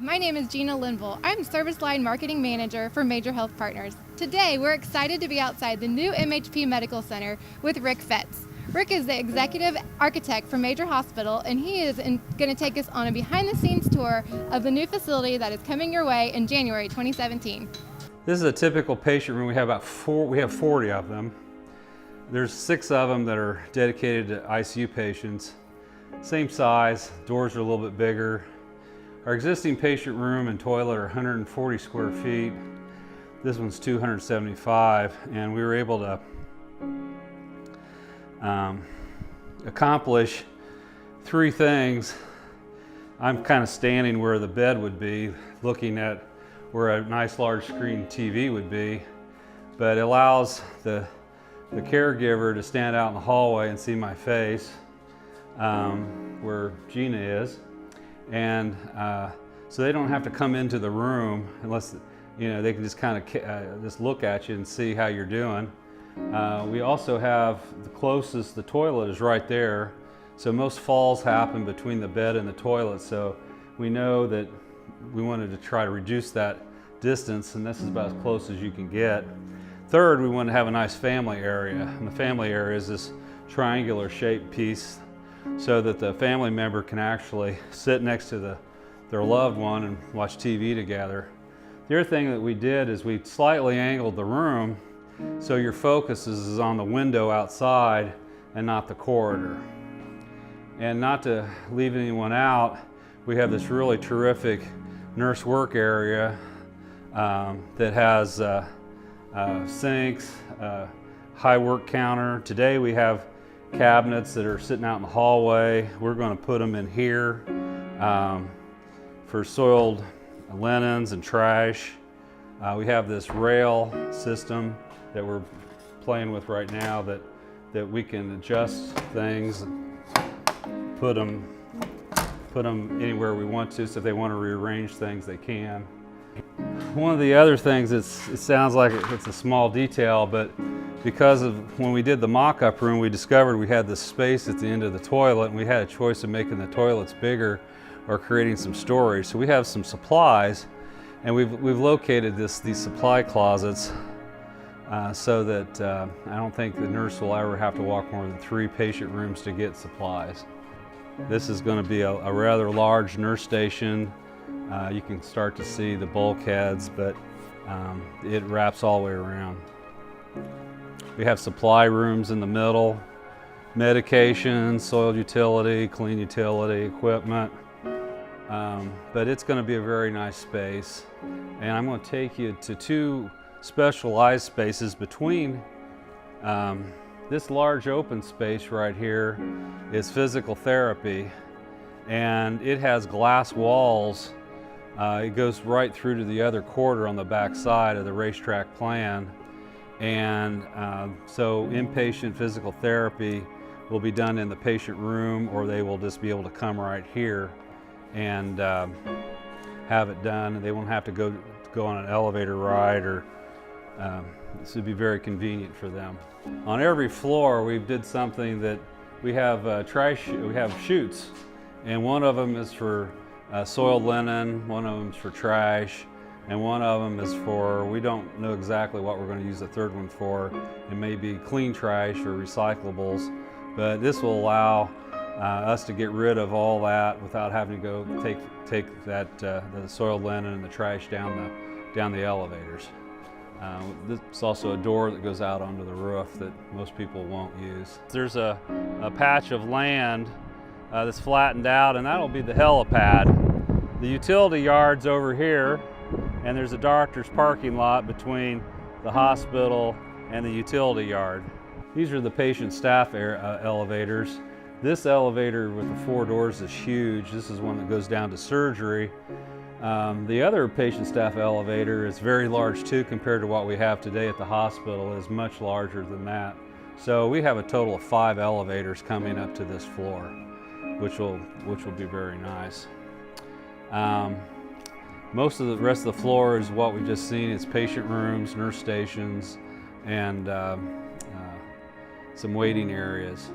my name is Gina Linville. I'm Service Line Marketing Manager for Major Health Partners. Today, we're excited to be outside the new MHP Medical Center with Rick Fetz. Rick is the executive architect for Major Hospital, and he is going to take us on a behind-the-scenes tour of the new facility that is coming your way in January 2017. This is a typical patient room. We have 40 of them. There's 6 of them that are dedicated to ICU patients. Same size, doors are a little bit bigger. Our existing patient room and toilet are 140 square feet. This one's 275, and we were able to accomplish 3 things. I'm kind of standing where the bed would be, looking at where a nice large screen TV would be, but it allows the caregiver to stand out in the hallway and see my face, where Gina is, and so they don't have to come into the room unless, you know, they can just kind of just look at you and see how you're doing. We also have the toilet is right there, so most falls happen between the bed and the toilet, so we know that we wanted to try to reduce that distance, and this is about as close as you can get. Third, we want to have a nice family area, and the family area is this triangular shaped piece so that the family member can actually sit next to their loved one and watch TV together. The other thing that we did is we slightly angled the room so your focus is on the window outside and not the corridor. And not to leave anyone out, we have this really terrific nurse work area that has sinks, high work counter. Today we have cabinets that are sitting out in the hallway. We're going to put them in here for soiled linens and trash. We have this rail system that we're playing with right now that we can adjust things, put them anywhere we want to, so if they want to rearrange things, they can. One of the other things, it sounds like it's a small detail, but because of when we did the mock-up room, we discovered we had this space at the end of the toilet, and we had a choice of making the toilets bigger or creating some storage. So we have some supplies, and we've located these supply closets so that I don't think the nurse will ever have to walk more than 3 patient rooms to get supplies. This is going to be a rather large nurse station. You can start to see the bulkheads, but it wraps all the way around. We have supply rooms in the middle, medication, soiled utility, clean utility, equipment. But it's going to be a very nice space. And I'm going to take you to 2 specialized spaces between. This large open space right here is physical therapy, and it has glass walls. It goes right through to the other quarter on the back side of the racetrack plan, and so inpatient physical therapy will be done in the patient room, or they will just be able to come right here and have it done. They won't have to go on an elevator ride, or this would be very convenient for them. On every floor, we did something that we have we have chutes, and one of them is for soiled linen, one of them is for trash, and one of them is for, we don't know exactly what we're going to use the third one for. It may be clean trash or recyclables, but this will allow us to get rid of all that without having to go take that the soiled linen and the trash down the elevators. There's also a door that goes out onto the roof that most people won't use. There's a patch of land that's flattened out, and that'll be the helipad. The utility yard's over here, and there's a doctor's parking lot between the hospital and the utility yard. These are the patient staff elevators. This elevator with the 4 doors is huge. This is one that goes down to surgery. The other patient staff elevator is very large too, compared to what we have today at the hospital. It is much larger than that. So we have a total of 5 elevators coming up to this floor, which will be very nice. Most of the rest of the floor is what we've just seen. It's patient rooms, nurse stations, and some waiting areas.